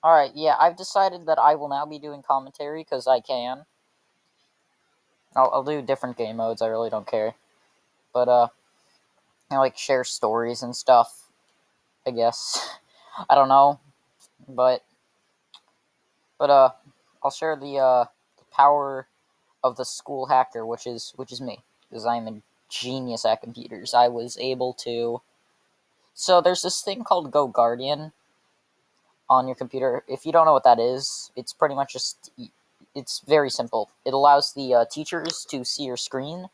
Alright, yeah, I've decided that I will now be doing commentary, because I can. I'll do different game modes, I really don't care. But, like, share stories and stuff, I guess. I don't know, but, I'll share the power of the school hacker, which is me, because I'm a genius at computers. I was able to... So, there's this thing called Go Guardian on your computer. If you don't know what that is, it's pretty much just... It's very simple. It allows the teachers to see your screen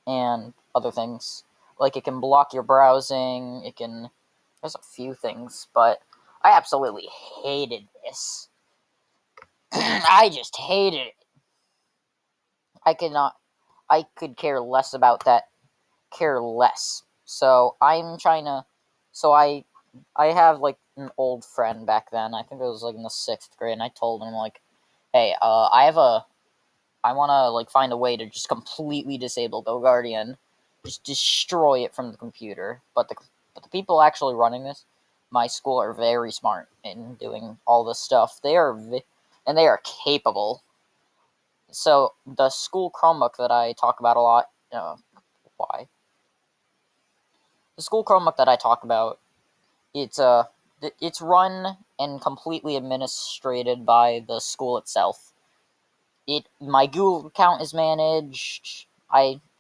and other things. Like, it can block your browsing, it can... There's a few things, but I absolutely hated this. I just hated it. I could care less about that. Care less. So, I'm trying to... So, I have, like, an old friend back then. I think it was, like, in the 6th grade, and I told him, like, hey, I want to, like, find a way to just completely disable Go Guardian. Just destroy it from the computer. But the people actually running my school, are very smart in doing all this stuff. And they are capable. So, the school Chromebook that I talk about a lot... why? The school Chromebook that I talk about, it's run and completely administrated by the school itself. My Google account is managed.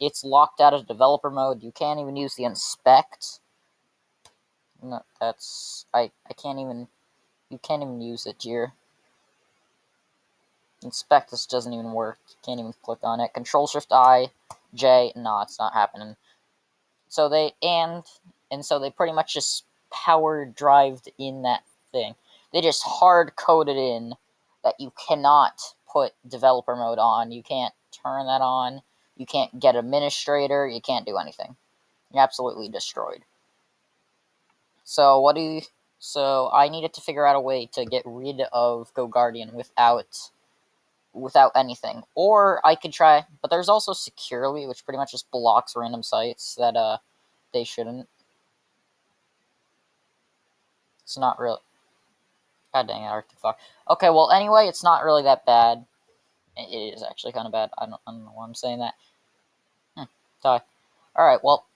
It's locked out of developer mode. You can't even use the inspect. No, I can't even... You can't even use it here. Inspect just doesn't even work. You can't even click on it. Control-Shift-I, J, no, it's not happening. So so they pretty much just power drived in that thing. They just hard coded in that you cannot put developer mode on. You can't turn that on. You can't get administrator. You can't do anything. You're absolutely destroyed. So So I needed to figure out a way to get rid of Go Guardian without anything. Or I could try, but there's also securely, which pretty much just blocks random sites that they shouldn't. It's not really... God dang it, Arctic Fox. Okay, well, anyway, it's not really that bad. It is actually kind of bad. I don't know why I'm saying that. Die. Alright, well,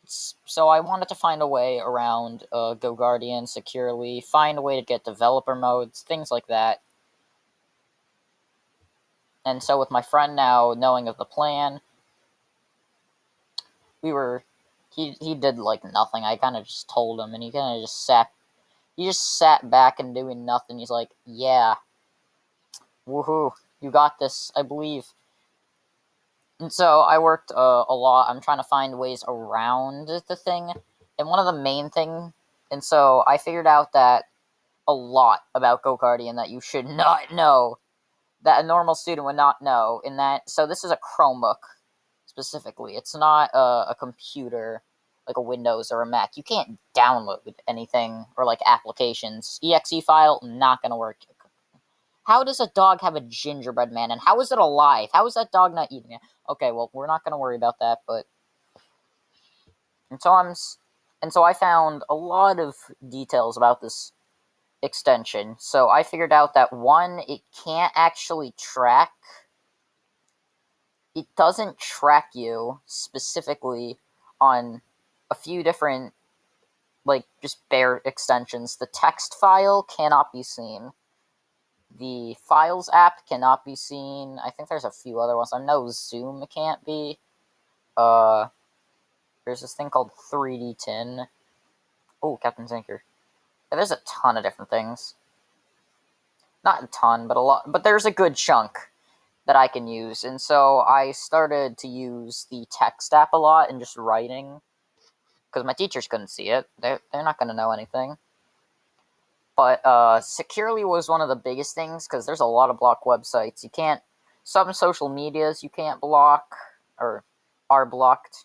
so I wanted to find a way around Go Guardian securely, find a way to get developer modes, things like that. And so with my friend now knowing of the plan, he did, like, nothing. I kind of just told him, and he kind of just sat back and doing nothing. He's like, yeah, woohoo, you got this, I believe. And so I worked a lot. I'm trying to find ways around the thing. And one of the main thing, and so I figured out that a lot about Go Guardian that you should not know, that a normal student would not know. So this is a Chromebook, specifically. It's not a computer, like a Windows or a Mac. You can't download anything, or, like, applications. EXE file, not gonna work. How does a dog have a gingerbread man, and how is it alive? How is that dog not eating it? Okay, well, we're not gonna worry about that, but... And so I found a lot of details about this extension. So I figured out that, one, it can't actually track... It doesn't track you specifically on a few different, like, just bare extensions. The text file cannot be seen. The Files app cannot be seen. I think there's a few other ones. I know Zoom can't be. There's this thing called 3D Tin. Oh, Captain Zinker. Yeah, there's a ton of different things. Not a ton, but a lot. But there's a good chunk that I can use. And so I started to use the text app a lot and just writing. Because my teachers couldn't see it. They're not going to know anything. But securely was one of the biggest things, because there's a lot of block websites. You can't... Some social medias you can't block, or are blocked.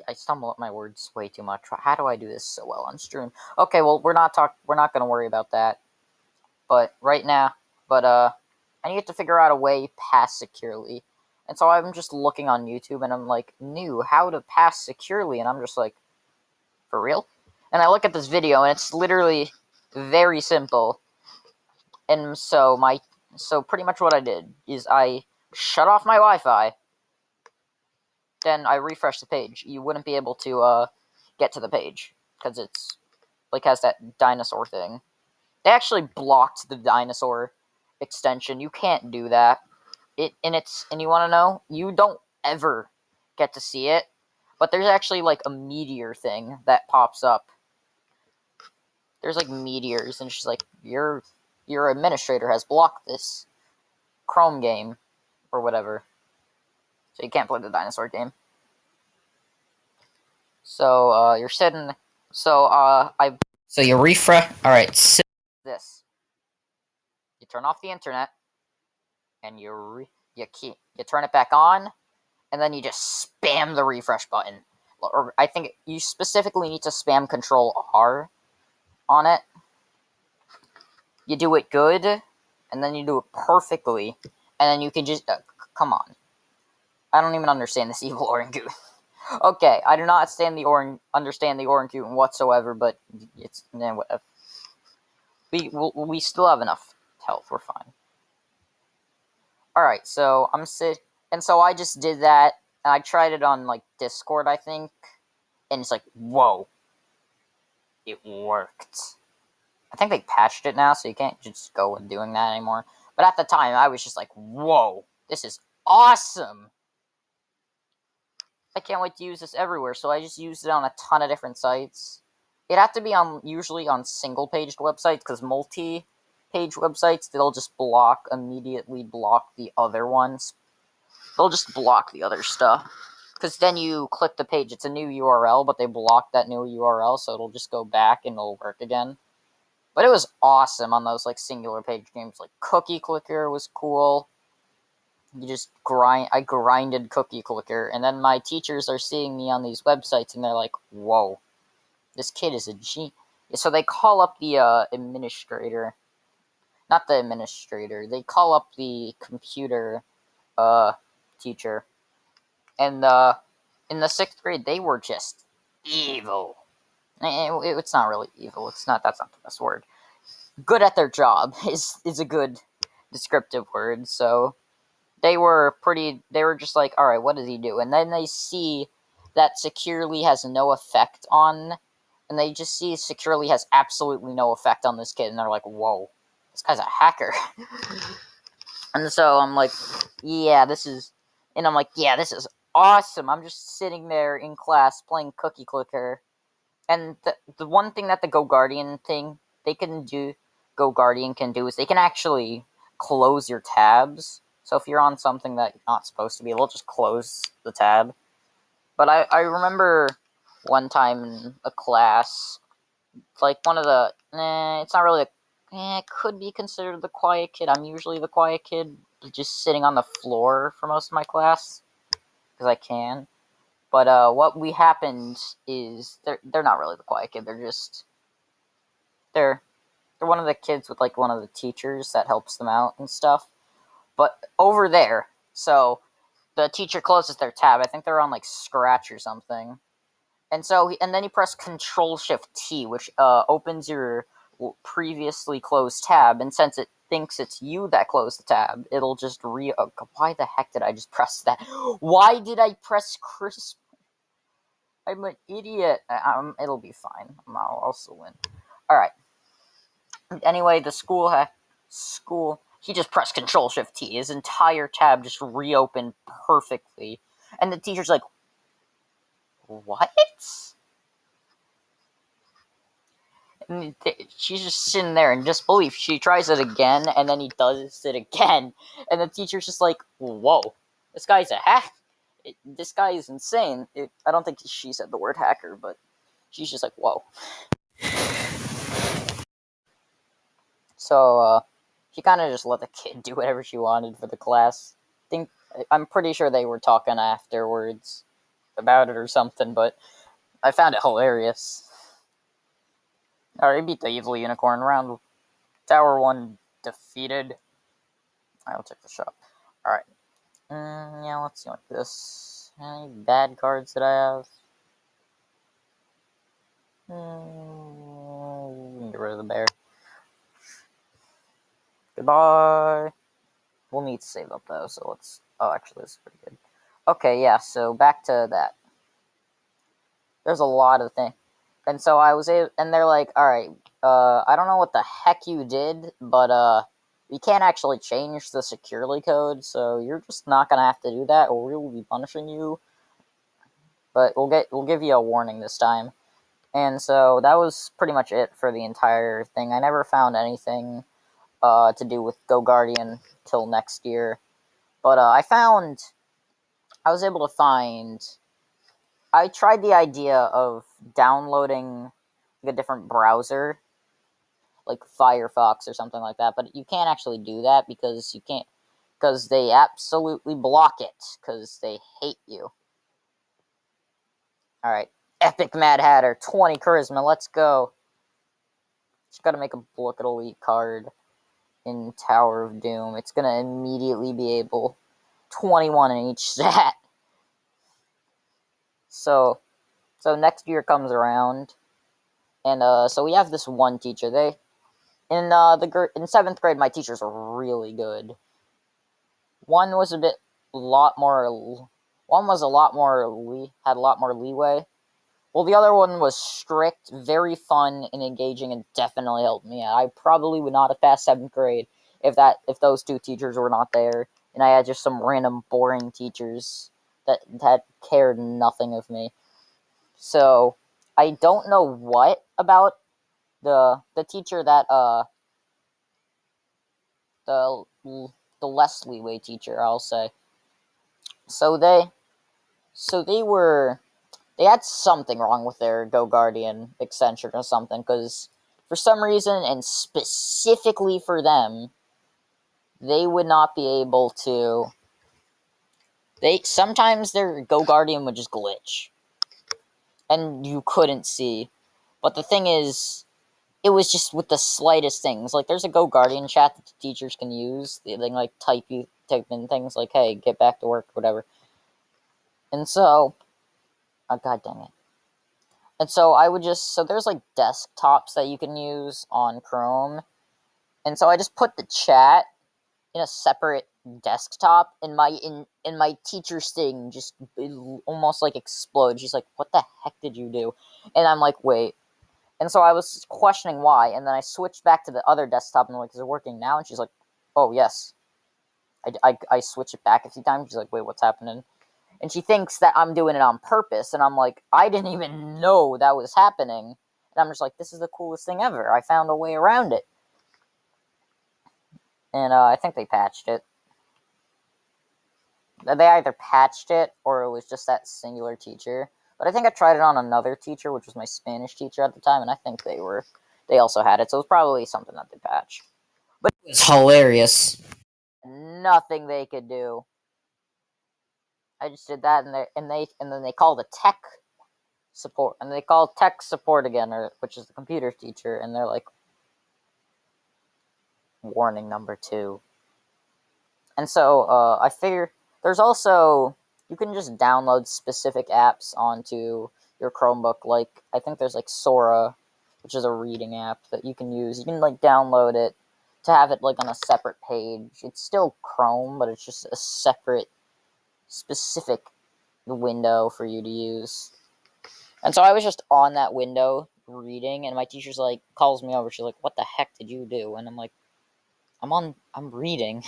I stumble at my words way too much. How do I do this so well on stream? Okay, well, we're not going to worry about that. But right now... I need to figure out a way past securely. And so I'm just looking on YouTube, and I'm like, how to pass securely, and I'm just like, for real? And I look at this video, and it's literally Very simple. And so pretty much what I did is I shut off my Wi-Fi. Then I refreshed the page. You wouldn't be able to get to the page because it's like has that dinosaur thing. They actually blocked the dinosaur extension. You can't do that. And you want to know? You don't ever get to see it, but there's actually like a meteor thing that pops up. There's like meteors, and she's like, your administrator has blocked this Chrome game or whatever, so you can't play the dinosaur game. So you're sitting. So you refresh. All right. So this. You turn off the internet, and you turn it back on, and then you just spam the refresh button. Or I think you specifically need to spam Control R on it. You do it good, and then you do it perfectly, and then you can just come on. I don't even understand this evil Orangutan. Okay, I do not understand the Orangutan whatsoever, but it's whatever. We still have enough health. We're fine. All right, so so I just did that, and I tried it on like Discord, I think, and it's like, whoa, it worked. I think they patched it now, so you can't just go with doing that anymore. But at the time, I was just like, whoa, this is awesome. I can't wait to use this everywhere, so I just used it on a ton of different sites. It had to be usually on single-paged websites, because multi-page websites, they'll just immediately block the other ones. They'll just block the other stuff. Because then you click the page, it's a new URL, but they block that new URL, so it'll just go back and it'll work again. But it was awesome on those like singular page games. Like Cookie Clicker was cool. I grinded Cookie Clicker, and then my teachers are seeing me on these websites, and they're like, whoa, this kid is a G. So they call up the administrator. Not the administrator. They call up the computer teacher. And in the 6th grade, they were just evil. It's not really evil. That's not the best word. Good at their job is a good descriptive word. So they were just like, all right, what does he do? And then they see that securely has no effect on, and they just see securely has absolutely no effect on this kid, and they're like, whoa, this guy's a hacker. And so I'm like, yeah, this is awesome. I'm just sitting there in class playing Cookie Clicker. And the one thing that the Go Guardian can do is they can actually close your tabs. So if you're on something that you're not supposed to be, it'll just close the tab. But I remember one time in a class, like one of the, it's not really it could be considered the quiet kid. I'm usually the quiet kid, just sitting on the floor for most of my class, because I can. But what happened is they're not really the quiet kid. They're one of the kids with like one of the teachers that helps them out and stuff. But over there, so the teacher closes their tab. I think they're on like Scratch or something. And then you press Control-Shift-T, which opens your previously closed tab. And since it thinks it's you that closed the tab, it'll just why the heck did I just press that? Why did I press crisp? I'm an idiot. It'll be fine. I'll also win. All right. Anyway, the school. He just pressed Control-Shift-T. His entire tab just reopened perfectly, and the teacher's like, "What?" And she's just sitting there in disbelief. She tries it again, and then he does it again, and the teacher's just like, "Whoa, this guy's a hack. This guy is insane." I don't think she said the word hacker, but she's just like, "Whoa." So she kind of just let the kid do whatever she wanted for the class. I'm pretty sure they were talking afterwards about it or something, but I found it hilarious. Alright, beat the evil unicorn. Round Tower 1 defeated. I'll check the shop. Alright. Yeah, let's see like this. Any bad cards that I have? Get rid of the bear. Goodbye. We'll need to save up though, so let's. Oh, actually, this is pretty good. Okay, yeah. So back to that. There's a lot of things, and so I was able, and they're like, all right, I don't know what the heck you did, but we can't actually change the security code, so you're just not gonna have to do that, or we will be punishing you. But we'll give you a warning this time. And so that was pretty much it for the entire thing. I never found anything to do with Go Guardian till next year, but I was able to find. I tried the idea of downloading a different browser, like Firefox or something like that, but you can't actually do that because they absolutely block it because they hate you. All right, Epic Mad Hatter, 20 charisma. Let's go. Just gotta make a Blooket Elite card in Tower of Doom. It's gonna immediately be able 21 in each stat. So next year comes around, and so we have this one teacher. They in seventh grade, my teachers were really good. One was a bit lot more. One was a lot more. Had a lot more leeway. Well, the other one was strict, very fun and engaging, and definitely helped me out. I probably would not have passed seventh grade if those two teachers were not there, and I had just some random boring teachers that cared nothing of me. So I don't know what about the teacher that the the less leeway teacher, I'll say. So they had something wrong with their Go Guardian extension or something, because for some reason, and specifically for them, they would not be able to. Sometimes their Go Guardian would just glitch, and you couldn't see. But the thing is, it was just with the slightest things. Like, there's a Go Guardian chat that the teachers can use. They can like type in things like, "Hey, get back to work," whatever. And so, oh, god dang it. And so there's like desktops that you can use on Chrome. And so I just put the chat in a separate desktop, and my teacher's thing just almost like explodes. She's like, "What the heck did you do?" And I'm like, "Wait." And so I was questioning why, and then I switched back to the other desktop, and I'm like, "Is it working now?" And she's like, "Oh, yes." I switched it back a few times. She's like, "Wait, what's happening?" And she thinks that I'm doing it on purpose, and I'm like, I didn't even know that was happening. And I'm just like, this is the coolest thing ever. I found a way around it. And I think they patched it. They either patched it or it was just that singular teacher. But I think I tried it on another teacher, which was my Spanish teacher at the time, and I think they also had it. So it was probably something that they patched. But it was hilarious. Nothing they could do. I just did that, and then they called the tech support, and they call tech support again, which is the computer teacher, and they're like, warning number 2. And so I figure there's also, you can just download specific apps onto your Chromebook. Like, I think there's like Sora, which is a reading app that you can use. You can like download it to have it like on a separate page. It's still Chrome, but it's just a separate specific window for you to use. And so I was just on that window reading, and my teacher's like, calls me over. She's like, "What the heck did you do?" And I'm like, I'm reading.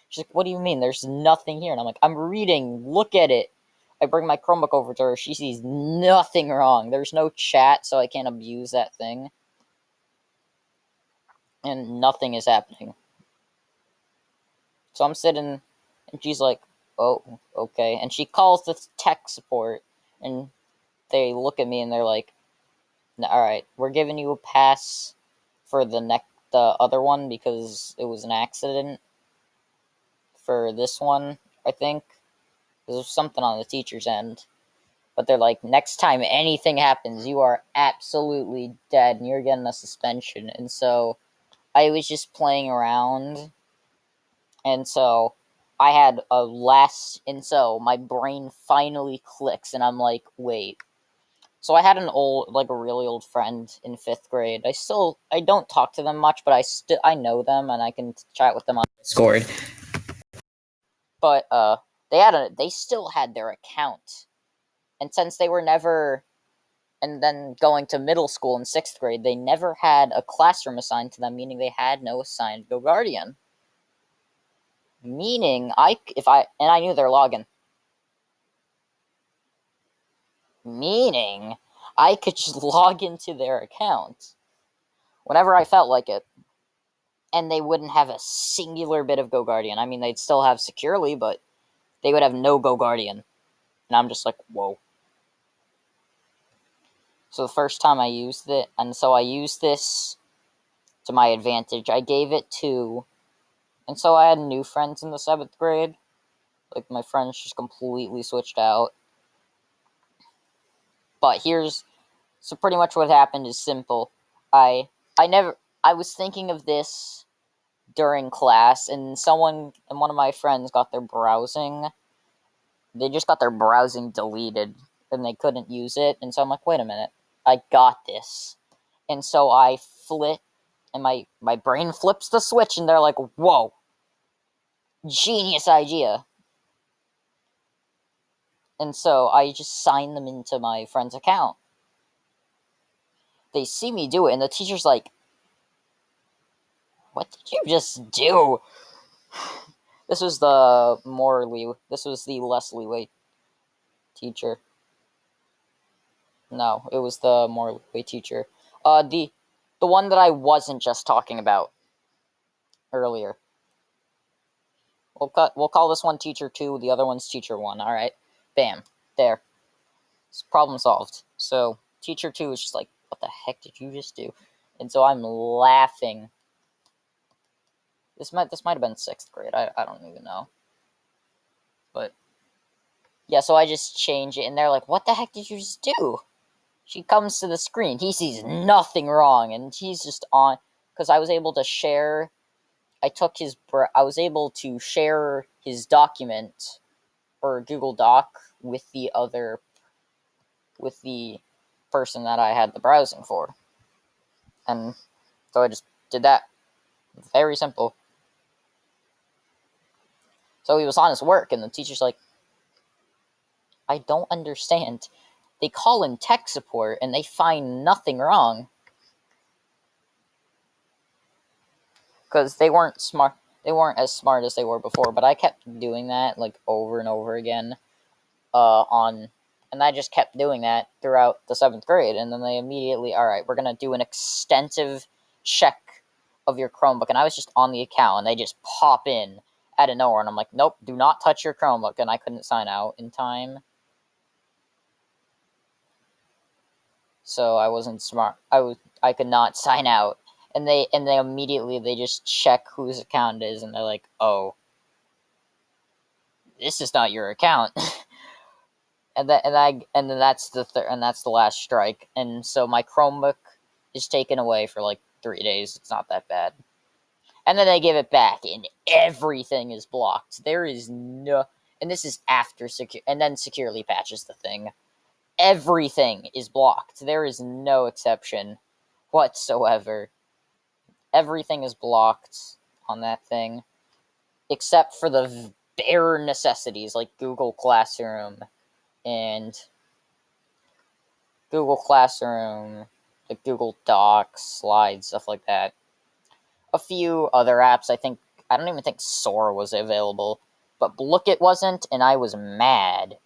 She's like, "What do you mean? There's nothing here." And I'm like, "I'm reading. Look at it." I bring my Chromebook over to her. She sees nothing wrong. There's no chat, so I can't abuse that thing. And nothing is happening. So I'm sitting, and she's like, "Oh, okay." And she calls the tech support, and they look at me, and they're like, "All right, we're giving you a pass for the other one because it was an accident. For this one, I think there's something on the teacher's end." But they're like, "Next time anything happens, you are absolutely dead, and you're getting a suspension." And so I was just playing around, and so I had and so my brain finally clicks, and I'm like, wait, So I had a really old friend in 5th grade. I don't talk to them much, but I know them and I can chat with them on Discord. But they still had their account, and since they were never, and then going to middle school in 6th grade, they never had a classroom assigned to them, meaning they had no assigned GoGuardian. Meaning I knew their login. Meaning I could just log into their account whenever I felt like it, and they wouldn't have a singular bit of GoGuardian. I mean, they'd still have securely, but they would have no GoGuardian. And I'm just like, whoa. So the first time I used it, and so I used this to my advantage. I gave it to, and so I had new friends in the 7th grade. Like, my friends just completely switched out. But so pretty much what happened is simple. I was thinking of this during class, and one of my friends got their browsing. They just got their browsing deleted, and they couldn't use it. And so I'm like, wait a minute, I got this. And so I flip, and my brain flips the switch, and they're like, whoa, genius idea. And so I just sign them into my friend's account. They see me do it, and the teacher's like, what did you just do? This was the less leeway teacher. No, it was the more leeway teacher. The one that I wasn't just talking about earlier. We'll call this one teacher 2, the other one's teacher 1, alright? Bam. There. It's problem solved. So, teacher 2 is just like, what the heck did you just do? And so I'm laughing. This might have been 6th grade. I don't even know. But yeah, so I just change it, and they're like, what the heck did you just do? She comes to the screen. He sees nothing wrong, and he's just on, because I was able to share. I was able to share his document or Google Doc with the person that I had the browsing for, and so I just did that. Very simple. So he was on his work, and the teacher's like, I don't understand. They call in tech support, and they find nothing wrong. Because they weren't smart. They weren't as smart as they were before, but I kept doing that, like, over and over again, and I just kept doing that throughout the 7th grade, and then they immediately, alright, we're gonna do an extensive check of your Chromebook, and I was just on the account, and they just pop in out of nowhere, and I'm like, nope, do not touch your Chromebook, and I couldn't sign out in time. So I wasn't smart. I could not sign out. And they immediately, they just check whose account it is, and they're like, oh, this is not your account. and then that's the last strike. And so my Chromebook is taken away for like 3 days. It's not that bad. And then they give it back, and everything is blocked. There is no, and this is after and then securely patches the thing. Everything is blocked. There is no exception whatsoever. Everything is blocked on that thing, except for the bare necessities like Google Classroom, like Google Docs, Slides, stuff like that. A few other apps. I don't even think Soar was available, but Blooket wasn't, and I was mad.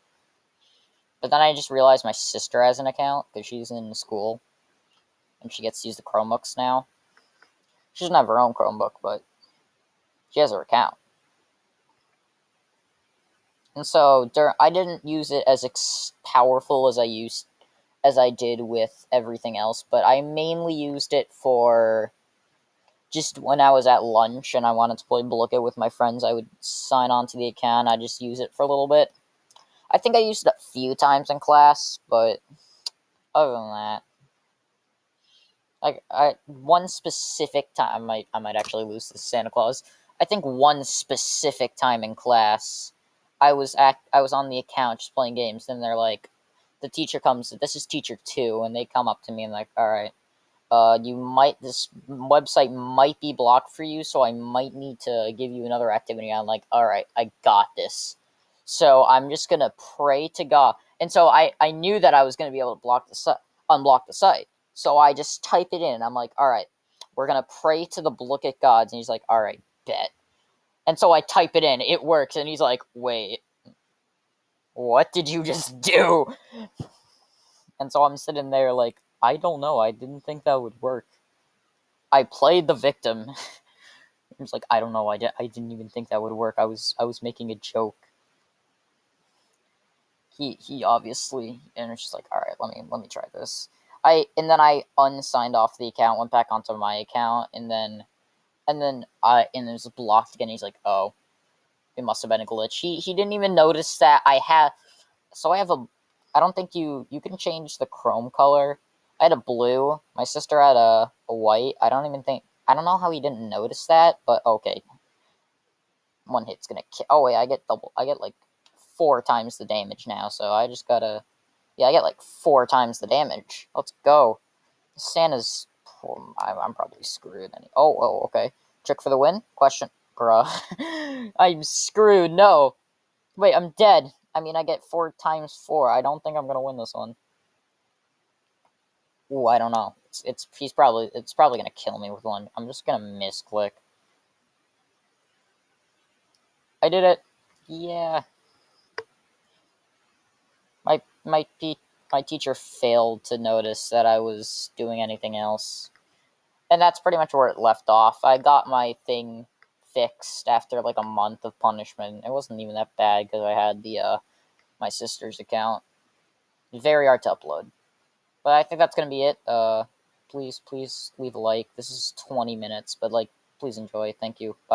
But then I just realized my sister has an account because she's in school, and she gets to use the Chromebooks now. She doesn't have her own Chromebook, but she has her account. And so I didn't use it as powerful as I did with everything else, but I mainly used it for just when I was at lunch and I wanted to play Blooket with my friends. I would sign on to the account. I just use it for a little bit. I think I used it a few times in class, but other than that, one specific time, I might actually lose to Santa Claus. I think one specific time in class, I was on the account just playing games, and the the teacher comes. This is teacher 2, and they come up to me and like, all right, this website might be blocked for you, so I might need to give you another activity. I'm like, all right, I got this. So I'm just gonna pray to God, and so I knew that I was gonna be able to unblock the site. So I just type it in. I'm like, all right, we're gonna pray to the Blooket gods, and he's like, all right, bet. And so I type it in, it works, and he's like, wait, what did you just do? And so I'm sitting there like, I don't know, I didn't think that would work. I played the victim. He was like, I don't know, I didn't even think that would work. I was making a joke. He obviously, and it's just like, all right, let me try this. And then I unsigned off the account, went back onto my account, and it was blocked again. He's like, oh, it must have been a glitch. He didn't even notice that I had. So I have a. I don't think you can change the Chrome color. I had a blue. My sister had a white. I don't know how he didn't notice that, but okay. One hit's gonna kill. Oh wait, I get double. I get like 4 times the damage now. So I just gotta. Yeah, I get like 4 times the damage. Let's go. Santa's. I'm probably screwed. Okay. Trick for the win? Question. Bruh. I'm screwed. No. Wait, I'm dead. I mean, I get 4 times 4. I don't think I'm gonna win this one. Ooh, I don't know. It's probably gonna kill me with one. I'm just gonna misclick. I did it. Yeah. My my teacher failed to notice that I was doing anything else. And that's pretty much where it left off. I got my thing fixed after like a month of punishment. It wasn't even that bad because I had the my sister's account. Very hard to upload. But I think that's gonna be it. Please leave a like. This is 20 minutes, but like, please enjoy. Thank you. Bye.